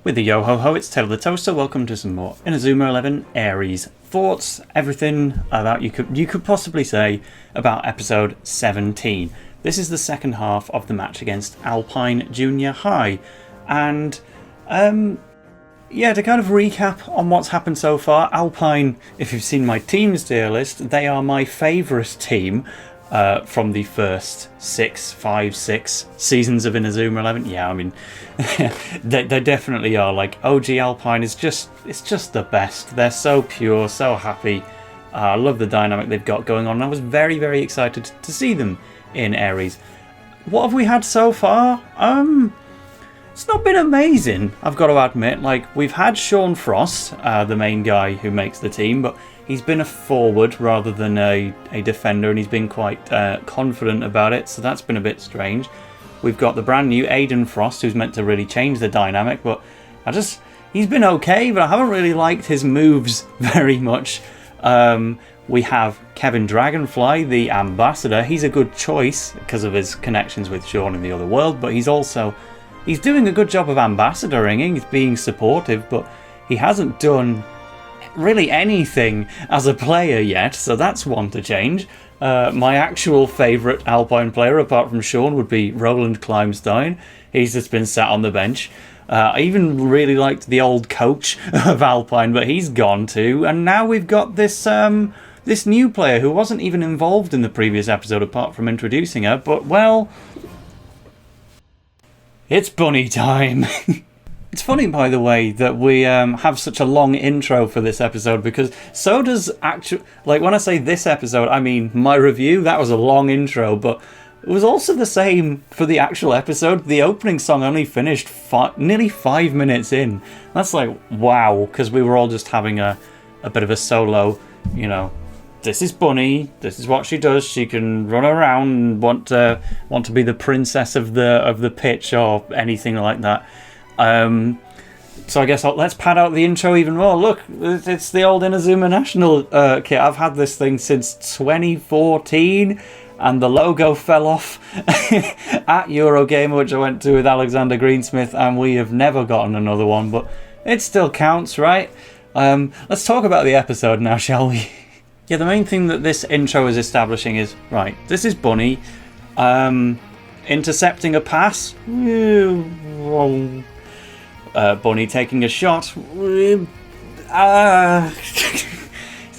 With the yo-ho-ho, it's Tale of the Toaster. Welcome to some more Inazuma 11 Aries thoughts, everything that you could possibly say about episode 17. This is the second half of the match against Alpine Jr High, and to kind of recap on what's happened so far. Alpine, if you've seen my team's tier list, they are my favourite team from the first 6 seasons of Inazuma 11. Yeah, I mean, they definitely are. Like, OG Alpine is it's just the best. They're so pure, so happy. I love the dynamic they've got going on. I was very, very excited to see them in Aries. What have we had so far? It's not been amazing, I've got to admit. Like, we've had Shawn Froste, the main guy who makes the team, but he's been a forward rather than a defender, and he's been quite confident about it, so that's been a bit strange. We've got the brand new Aiden Froste, who's meant to really change the dynamic, but he's been okay, but I haven't really liked his moves very much. We have Kevin Dragonfly, the ambassador. He's a good choice because of his connections with Shawn in the other world, but he's doing a good job of ambassadoring. He's being supportive, but he hasn't done really anything as a player yet, so that's one to change. My actual favourite Alpine player, apart from Shawn, would be Roland Climbstein. He's just been sat on the bench. I even really liked the old coach of Alpine, but he's gone too. And now we've got this new player who wasn't even involved in the previous episode, apart from introducing her. But, well, it's bunny time. It's funny, by the way, that we have such a long intro for this episode, because so does like, when I say this episode, I mean my review. That was a long intro, but it was also the same for the actual episode. The opening song only finished nearly 5 minutes in. That's like, wow, because we were all just having a bit of a solo, you know, this is Bunny, this is what she does, she can run around and want to be the princess of the pitch or anything like that. So I guess let's pad out the intro even more. Look, it's the old Inazuma National kit. I've had this thing since 2014, and the logo fell off at Eurogamer, which I went to with Alexander Greensmith, and we have never gotten another one, but it still counts, right? Let's talk about the episode now, shall we? Yeah, the main thing that this intro is establishing is, right, this is Bunny intercepting a pass. Bunny taking a shot.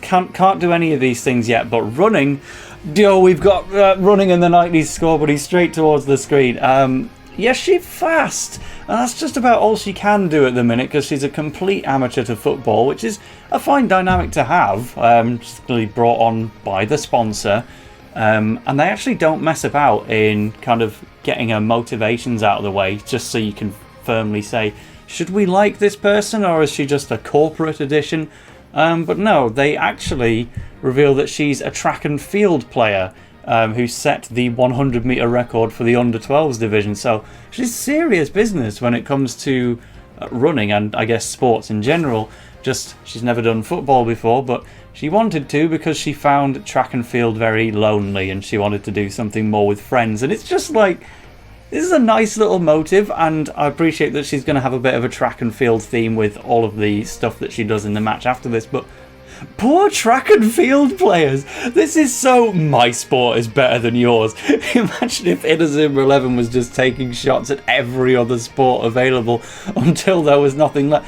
Can't do any of these things yet, but running. We've got running in the 90s score, but he's straight towards the screen. Yeah, she's fast, and that's just about all she can do at the minute, because she's a complete amateur to football, which is a fine dynamic to have. Just really brought on by the sponsor, and they actually don't mess about in kind of getting her motivations out of the way, just so you can firmly say, should we like this person, or is she just a corporate edition? But no, they actually reveal that she's a track and field player who set the 100-metre record for the under-12s division. So she's serious business when it comes to running and, I guess, sports in general. Just, she's never done football before, but she wanted to because she found track and field very lonely, and she wanted to do something more with friends. And it's just like, this is a nice little motive, and I appreciate that she's going to have a bit of a track and field theme with all of the stuff that she does in the match after this, but poor track and field players. This is so, my sport is better than yours. Imagine if Inazuma 11 was just taking shots at every other sport available until there was nothing left.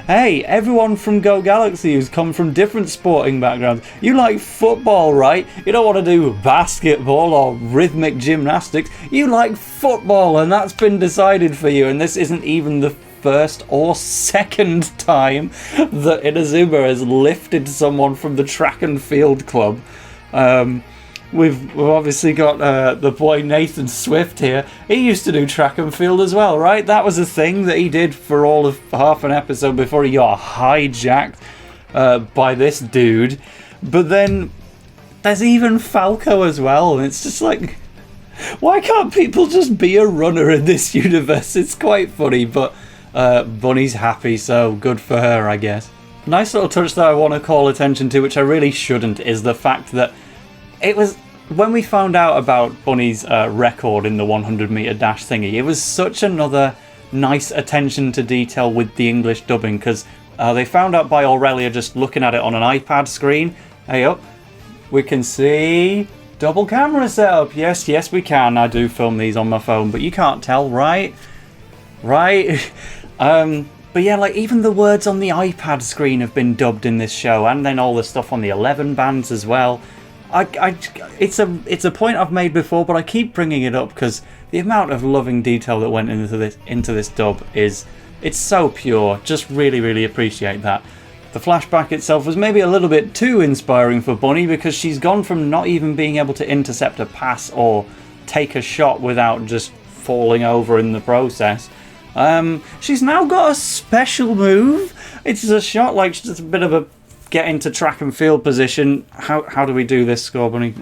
Hey, everyone from Go Galaxy who's come from different sporting backgrounds, you like football, right? You don't want to do basketball or rhythmic gymnastics. You like football, and that's been decided for you, and this isn't even the first or second time that Inazuma has lifted someone from the track and field club. We've obviously got the boy Nathan Swift here. He used to do track and field as well, right? That was a thing that he did for all of half an episode before he got hijacked by this dude. But then there's even Falco as well, and it's just like, why can't people just be a runner in this universe? It's quite funny, but Bunny's happy, so good for her, I guess. Nice little touch that I want to call attention to, which I really shouldn't, is the fact that it was, when we found out about Bunny's record in the 100-metre dash thingy, it was such another nice attention to detail with the English dubbing, because they found out by Aurelia just looking at it on an iPad screen. Hey up, we can see double camera setup. Yes, we can. I do film these on my phone, but you can't tell, right? Right? But yeah, like, even the words on the iPad screen have been dubbed in this show, and then all the stuff on the 11 bands as well. It's a point I've made before, but I keep bringing it up because the amount of loving detail that went into this dub it's so pure. Just really, really appreciate that. The flashback itself was maybe a little bit too inspiring for Bunny, because she's gone from not even being able to intercept a pass or take a shot without just falling over in the process. She's now got a special move. It's a shot, like, just a bit of a get into track and field position. How do we do this, Score Bunny?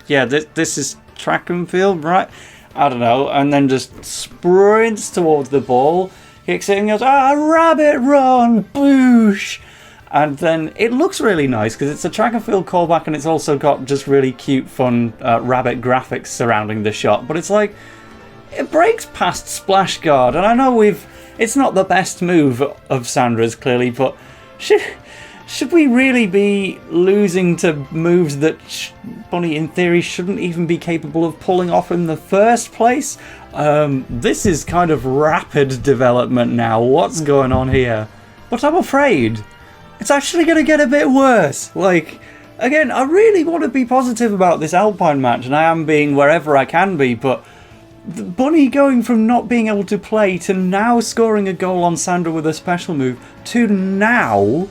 Yeah, this is track and field, right? I don't know. And then just sprints towards the ball, kicks it and goes, rabbit run, boosh. And then it looks really nice because it's a track and field callback, and it's also got just really cute, fun rabbit graphics surrounding the shot. But it's like, it breaks past Splash Guard, and I know it's not the best move of Sandra's, clearly, but should we really be losing to moves that Bunny, in theory, shouldn't even be capable of pulling off in the first place? This is kind of rapid development now. What's going on here? But I'm afraid it's actually going to get a bit worse. Like, again, I really want to be positive about this Alpine match, and I am being wherever I can be, but Bunny going from not being able to play to now scoring a goal on Sandra with a special move to now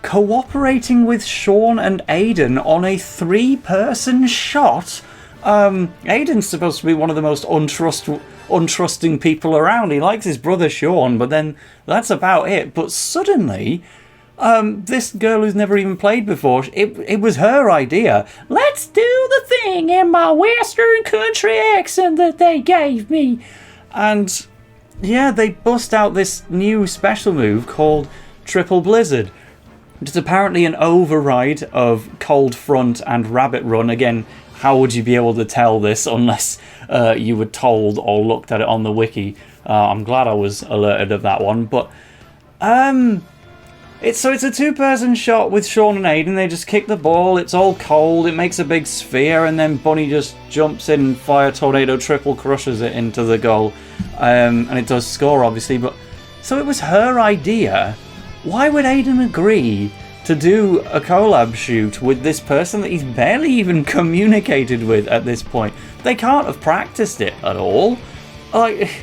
cooperating with Shawn and Aiden on a 3-person shot. Aiden's supposed to be one of the most untrusting people around. He likes his brother Shawn, but then that's about it. But suddenly, this girl who's never even played before, it was her idea. Let's do the thing in my Western country accent that they gave me. And yeah, they bust out this new special move called Triple Blizzard. It's apparently an override of Cold Front and Rabbit Run. Again, how would you be able to tell this unless you were told or looked at it on the wiki? I'm glad I was alerted of that one. But it's a 2-person shot with Shawn and Aiden. They just kick the ball. It's all cold. It makes a big sphere, and then Bunny just jumps in and Fire Tornado triple crushes it into the goal. And it does score, obviously. But so it was her idea. Why would Aiden agree to do a collab shoot with this person that he's barely even communicated with at this point? They can't have practiced it at all. Like,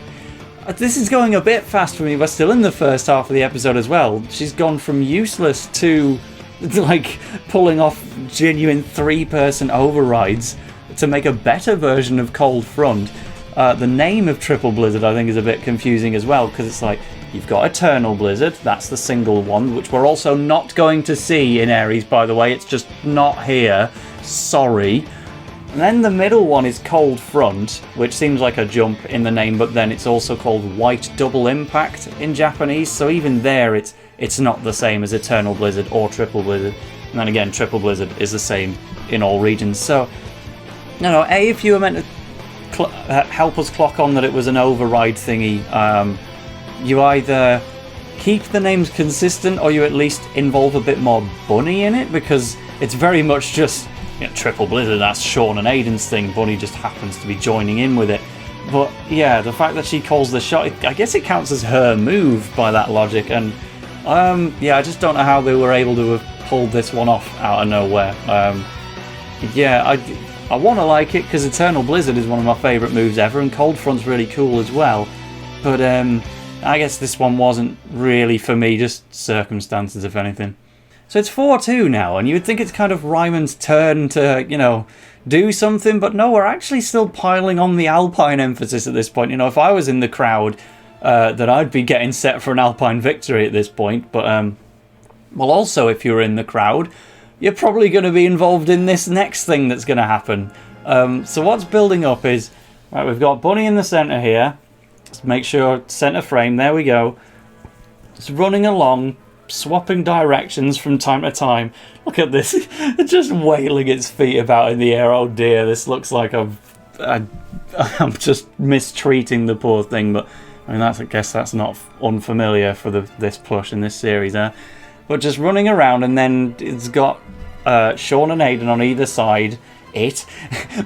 this is going a bit fast for me. We're still in the first half of the episode as well. She's gone from useless to, like, pulling off genuine 3-person overrides to make a better version of Cold Front. The name of Triple Blizzard, I think, is a bit confusing as well, because it's like, you've got Eternal Blizzard, that's the single one, which we're also not going to see in Aries, by the way. It's just not here. Sorry. And then the middle one is Cold Front, which seems like a jump in the name, but then it's also called White Double Impact in Japanese, so even there it's not the same as Eternal Blizzard or Triple Blizzard. And then again, Triple Blizzard is the same in all regions. So, if you were meant to help us clock on that it was an override thingy, you either keep the names consistent or you at least involve a bit more Bunny in it, because it's very much just, Triple Blizzard, that's Shawn and Aiden's thing. Bunny just happens to be joining in with it. But yeah, the fact that she calls the shot, I guess it counts as her move by that logic. And I just don't know how they were able to have pulled this one off out of nowhere. I want to like it because Eternal Blizzard is one of my favourite moves ever, and Cold Front's really cool as well. But I guess this one wasn't really for me, just circumstances, if anything. So it's 4-2 now, and you would think it's kind of Raimon's turn to, do something, but no, we're actually still piling on the Alpine emphasis at this point. If I was in the crowd, that I'd be getting set for an Alpine victory at this point, but, also if you're in the crowd, you're probably going to be involved in this next thing that's going to happen. So what's building up is, right, we've got Bunny in the centre here. Let's make sure, centre frame, there we go. It's running along, swapping directions from time to time. Look at this. It's just wailing its feet about in the air. Oh dear, this looks like I'm just mistreating the poor thing, but I mean, I guess that's not unfamiliar for this push in this series, but just running around, and then it's got Shawn and Aiden on either side.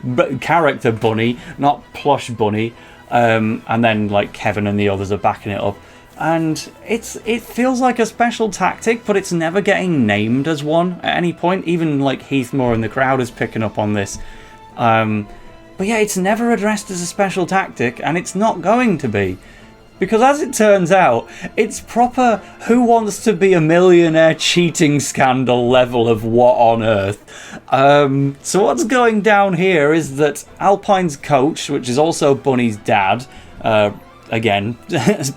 But character bunny, not plush bunny, and then like Kevin and the others are backing it up. And it feels like a special tactic, but it's never getting named as one at any point. Even like Heath Moore in the crowd is picking up on this. But yeah, it's never addressed as a special tactic, and it's not going to be. Because as it turns out, it's proper Who Wants to Be a Millionaire cheating scandal level of what on earth. So what's going down here is that Alpine's coach, which is also Bunny's dad, again,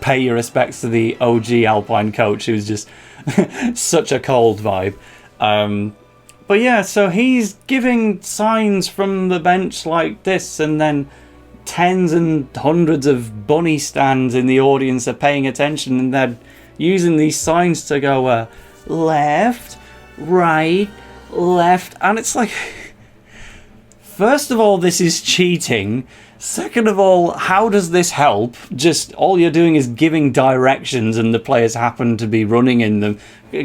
pay your respects to the OG Alpine coach, who's just such a cold vibe. But yeah, so he's giving signs from the bench like this, and then tens and hundreds of bunny stands in the audience are paying attention, and they're using these signs to go left, right, left, and it's like, first of all, this is cheating. Second of all, how does this help? Just all you're doing is giving directions, and the players happen to be running in them.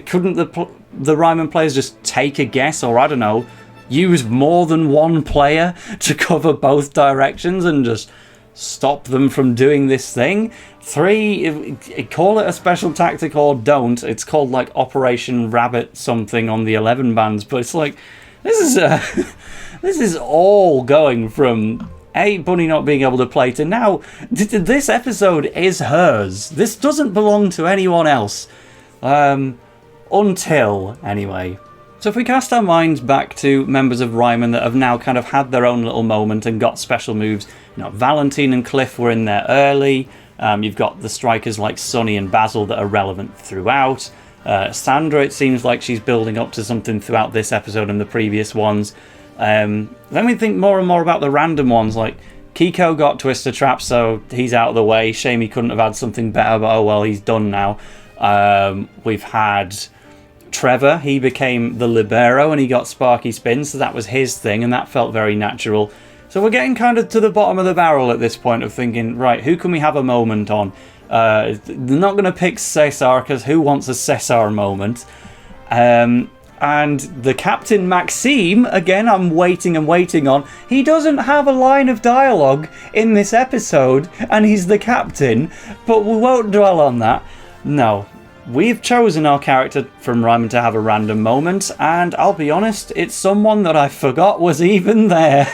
Couldn't the Raimon players just take a guess, or I don't know, use more than one player to cover both directions and just stop them from doing this thing? 3, call it a special tactic or don't. It's called like Operation Rabbit something on the 11 bands, but it's like, this is all going from Bunny not being able to play to now, this episode is hers. This doesn't belong to anyone else. Until, anyway. So if we cast our minds back to members of Raimon that have now kind of had their own little moment and got special moves, you know, Valentine and Cliff were in there early. You've got the strikers like Sunny and Basil that are relevant throughout. Sandra, it seems like she's building up to something throughout this episode and the previous ones. Then we think more and more about the random ones, like Kiko got Twister Trap, so he's out of the way. Shame he couldn't have had something better, but oh well, he's done now. We've had Trevor, he became the Libero and he got Sparky Spin, so that was his thing, and that felt very natural. So we're getting kind of to the bottom of the barrel at this point of thinking, right, who can we have a moment on? They're not going to pick Cesar, because who wants a Cesar moment? And the Captain Maxime, again, I'm waiting on. He doesn't have a line of dialogue in this episode, and he's the captain, but we won't dwell on that. No. We've chosen our character from Raimon to have a random moment, and I'll be honest, it's someone that I forgot was even there.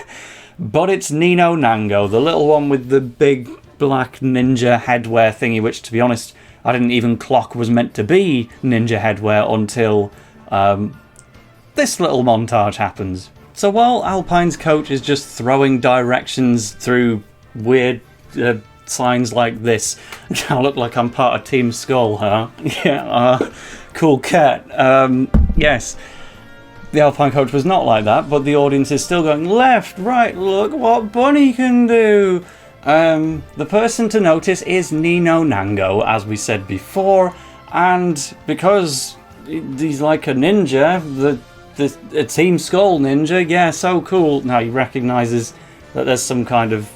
But it's Nino Nango, the little one with the big black ninja headwear thingy, which, to be honest, I didn't even clock was meant to be ninja headwear until this little montage happens. So while Alpine's coach is just throwing directions through weird signs like this, I look like I'm part of Team Skull, huh? Yeah, cool cat. Yes, the Alpine coach was not like that, but the audience is still going left, right, look what Bunny can do. The person to notice is Nino Nango, as we said before, and because he's like a ninja, a Team Skull ninja, yeah, so cool. Now he recognises that there's some kind of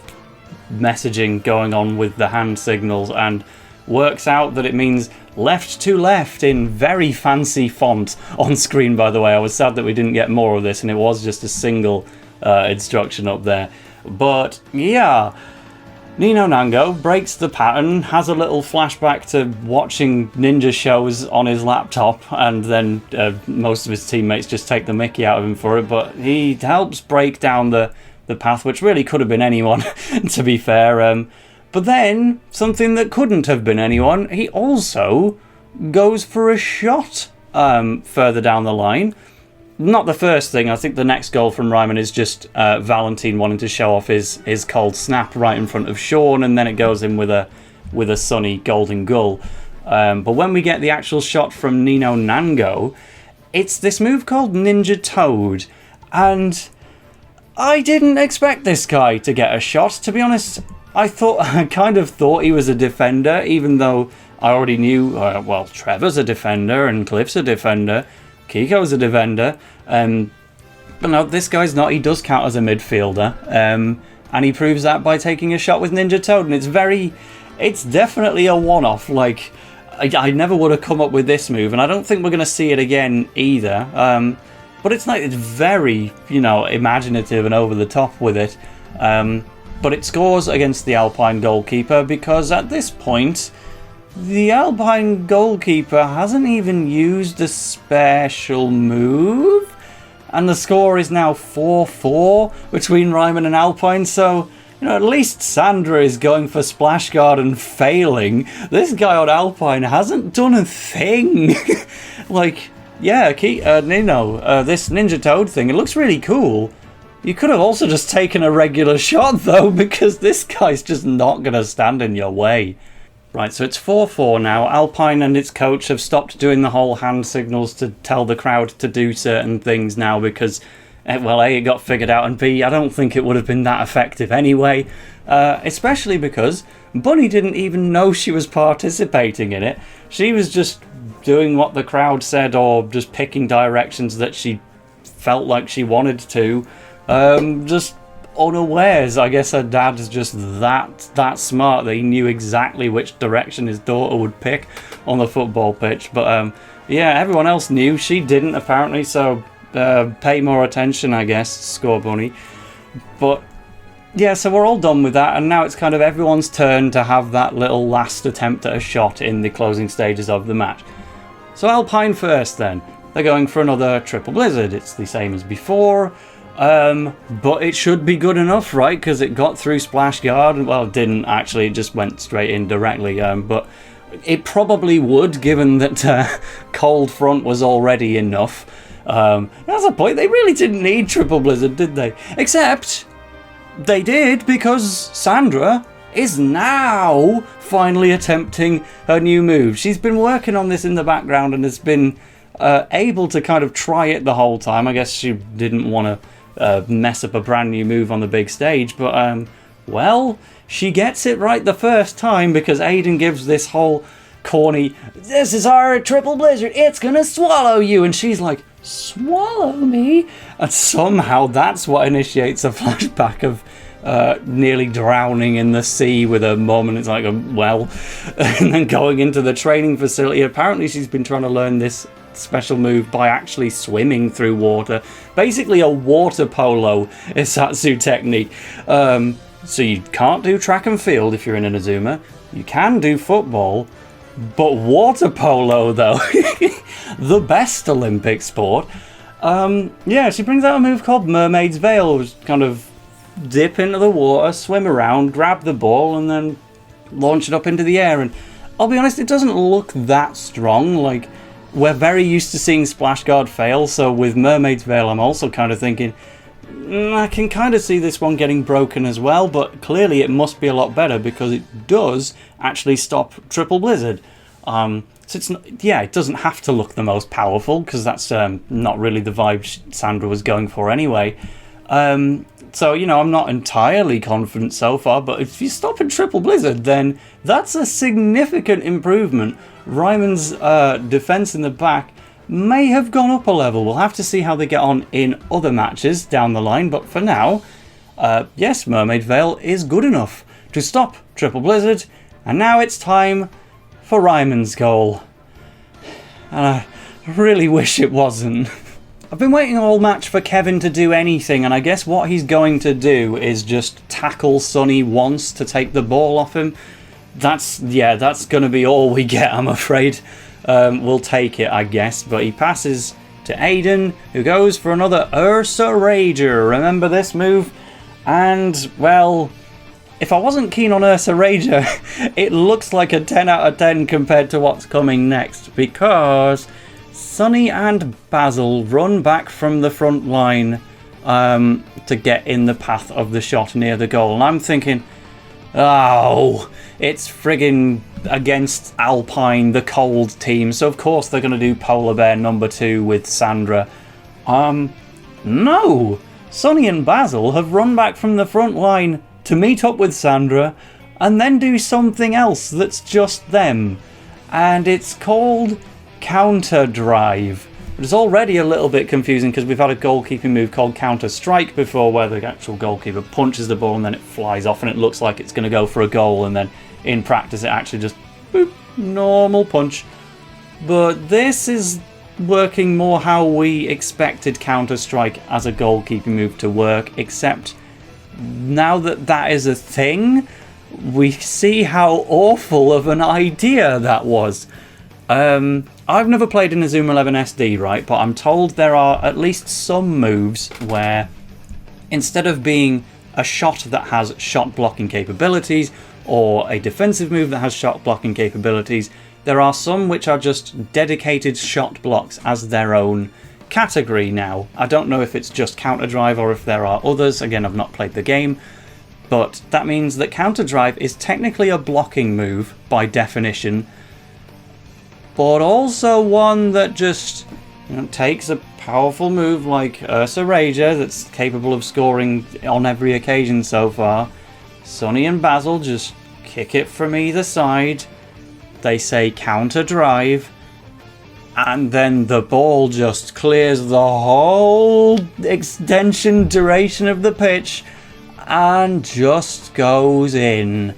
messaging going on with the hand signals and works out that it means left to left in very fancy font on screen, by the way. I was sad that we didn't get more of this and it was just a single instruction up there. But yeah, Nino Nango breaks the pattern, has a little flashback to watching ninja shows on his laptop, and then most of his teammates just take the mickey out of him for it, but he helps break down the path, which really could have been anyone, to be fair. But then, something that couldn't have been anyone, he also goes for a shot further down the line. Not the first thing. I think the next goal from Raimon is just Valentine wanting to show off his cold snap right in front of Shawn, and then it goes in with a sunny golden gull. But when we get the actual shot from Nino Nango, it's this move called Ninja Toad, and I didn't expect this guy to get a shot. To be honest, I kind of thought he was a defender, even though I already knew, well, Trevor's a defender and Cliff's a defender, Kiko's a defender, but no, this guy's not. He does count as a midfielder, and he proves that by taking a shot with Ninja Toad, and it's very it's definitely a one-off. Like, I never would have come up with this move, and I don't think we're going to see it again either. But it's very, imaginative and over the top with it. But it scores against the Alpine goalkeeper because at this point, the Alpine goalkeeper hasn't even used a special move. And the score is now 4-4 between Raimon and Alpine, so, at least Sandra is going for Splash Guard and failing. This guy on Alpine hasn't done a thing. Like, yeah, this Ninja Toad thing, it looks really cool. You could have also just taken a regular shot, though, because this guy's just not going to stand in your way. Right, so it's 4-4 now. Alpine and its coach have stopped doing the whole hand signals to tell the crowd to do certain things now because, well, A, it got figured out, and B, I don't think it would have been that effective anyway. Especially because Bunny didn't even know she was participating in it. She was just doing what the crowd said or just picking directions that she felt like she wanted to. Just unawares. I guess her dad's just that smart that he knew exactly which direction his daughter would pick on the football pitch. But yeah, everyone else knew. She didn't, apparently, so pay more attention, I guess, Score Bunny. But yeah, so we're all done with that, and now it's kind of everyone's turn to have that little last attempt at a shot in the closing stages of the match. So Alpine first then. They're going for another Triple Blizzard. It's the same as before. But it should be good enough, right? Because it got through Splash Guard. Well, it didn't actually, it just went straight in directly. But it probably would, given that Cold Front was already enough. That's a point. They really didn't need Triple Blizzard, did they? Except they did, because Sandra is now finally attempting her new move. She's been working on this in the background and has been able to kind of try it the whole time. I guess she didn't want to mess up a brand new move on the big stage, but well, she gets it right the first time because Aiden gives this whole corny, "This is our Triple Blizzard, it's gonna swallow you," and she's like, "Swallow me?" And somehow that's what initiates a flashback of nearly drowning in the sea with her mum, and it's like, well, and then going into the training facility. Apparently she's been trying to learn this special move by actually swimming through water. Basically a water polo Isatsu technique. So you can't do track and field if you're in Inazuma. You can do football, but water polo, though, the best Olympic sport. Yeah, she brings out a move called Mermaid's Veil, which kind of dip into the water, swim around, grab the ball, and then launch it up into the air. And I'll be honest, it doesn't look that strong. Like, we're very used to seeing Splash Guard fail, so with Mermaid's Veil, I'm also kind of thinking, I can kind of see this one getting broken as well, but clearly it must be a lot better because it does actually stop Triple Blizzard. So it's not, yeah, it doesn't have to look the most powerful because that's not really the vibe Sandra was going for anyway. So, I'm not entirely confident so far, but if you stop at Triple Blizzard, then that's a significant improvement. Raimon's defense in the back may have gone up a level. We'll have to see how they get on in other matches down the line, but for now, yes, Mermaid Veil is good enough to stop Triple Blizzard, and now it's time for Raimon's goal. And I really wish it wasn't. I've been waiting all match for Kevin to do anything, and I guess what he's going to do is just tackle Sonny once to take the ball off him. That's going to be all we get, I'm afraid. We'll take it, I guess, but he passes to Aiden, who goes for another Ursa Rager. Remember this move? And, well, if I wasn't keen on Ursa Rager, it looks like a 10 out of 10 compared to what's coming next, because Sonny and Basil run back from the front line to get in the path of the shot near the goal. And I'm thinking, oh, it's friggin' against Alpine, the cold team, so of course they're going to do Polar Bear number 2 with Sandra. No! Sonny and Basil have run back from the front line to meet up with Sandra and then do something else that's just them. And it's called Counter Drive. It's already a little bit confusing because we've had a goalkeeping move called Counter Strike before, where the actual goalkeeper punches the ball and then it flies off and it looks like it's going to go for a goal, and then in practice it actually just, boop, normal punch. But this is working more how we expected Counter-Strike as a goalkeeping move to work, except now that that is a thing, we see how awful of an idea that was. I've never played Inazuma 11 SD, right, but I'm told there are at least some moves where instead of being a shot that has shot blocking capabilities or a defensive move that has shot blocking capabilities, there are some which are just dedicated shot blocks as their own category now. I don't know if it's just Counter Drive or if there are others. Again, I've not played the game. But that means that Counter Drive is technically a blocking move by definition, but also one that just takes a powerful move like Ursa Rager that's capable of scoring on every occasion so far. Sonny and Basil just kick it from either side. They say Counter Drive, and then the ball just clears the whole extension duration of the pitch and just goes in.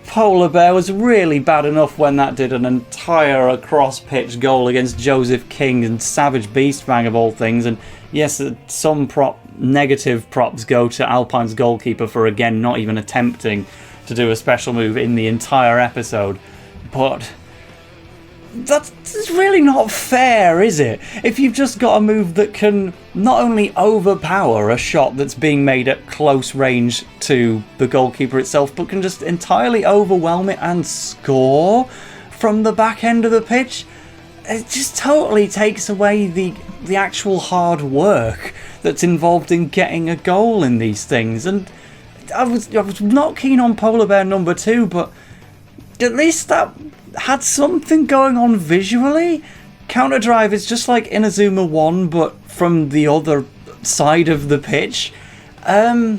Polar Bear was really bad enough when that did an entire across-pitch goal against Joseph King and Savage Beast Fang of all things. And yes, some negative props go to Alpine's goalkeeper for, again, not even attempting to do a special move in the entire episode. But that's really not fair, is it? If you've just got a move that can not only overpower a shot that's being made at close range to the goalkeeper itself, but can just entirely overwhelm it and score from the back end of the pitch, it just totally takes away the actual hard work that's involved in getting a goal in these things. And I was not keen on Polar Bear number 2, but at least that had something going on visually. Counter Drive is just like Inazuma 1, but from the other side of the pitch. I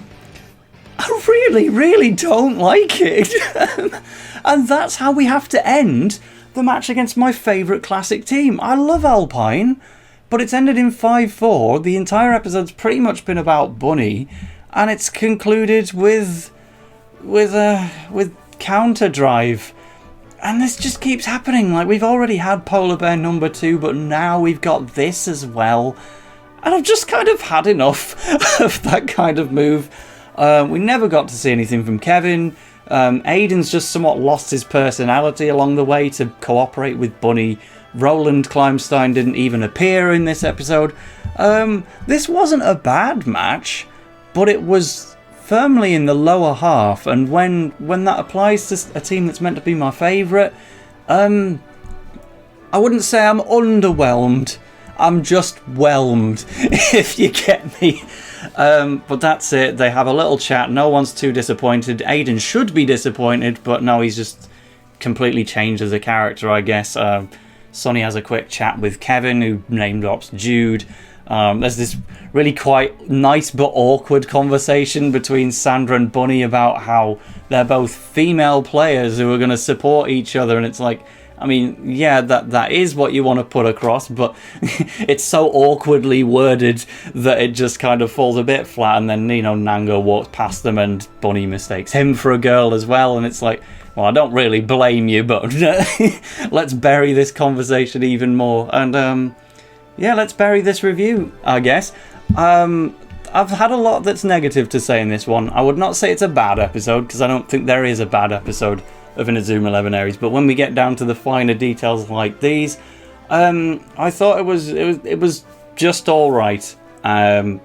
really, really don't like it. And that's how we have to end the match against my favourite classic team. I love Alpine, but it's ended in 5-4. The entire episode's pretty much been about Bunny, and it's concluded with Counter Drive. And this just keeps happening. Like, we've already had Polar Bear number 2, but now we've got this as well. And I've just kind of had enough of that kind of move. We never got to see anything from Kevin. Aiden's just somewhat lost his personality along the way to cooperate with Bunny. Roland Climbstein didn't even appear in this episode. This wasn't a bad match, but it was firmly in the lower half, and when that applies to a team that's meant to be my favourite, I wouldn't say I'm underwhelmed. I'm just whelmed, if you get me. But that's it. They have a little chat. No one's too disappointed. Aiden should be disappointed, but no, he's just completely changed as a character, I guess. Sonny has a quick chat with Kevin, who name drops Jude. There's this really quite nice but awkward conversation between Sandra and Bunny about how they're both female players who are going to support each other, and it's like, I mean, yeah, that is what you want to put across, but it's so awkwardly worded that it just kind of falls a bit flat, and then, Nango walks past them and Bunny mistakes him for a girl as well, and it's like, well, I don't really blame you, but let's bury this conversation even more. And yeah, let's bury this review, I guess. I've had a lot that's negative to say in this one. I would not say it's a bad episode, because I don't think there is a bad episode of Inazuma 11 Aries. But when we get down to the finer details like these, I thought it was just all right. And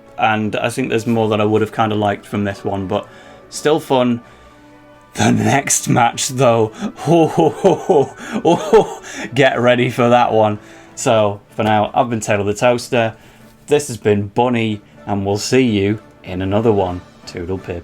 I think there's more that I would have kind of liked from this one, but still fun. The next match, though, get ready for that one. So, for now, I've been TaleOfTheToaster, this has been Bunny, and we'll see you in another one. Toodle pip.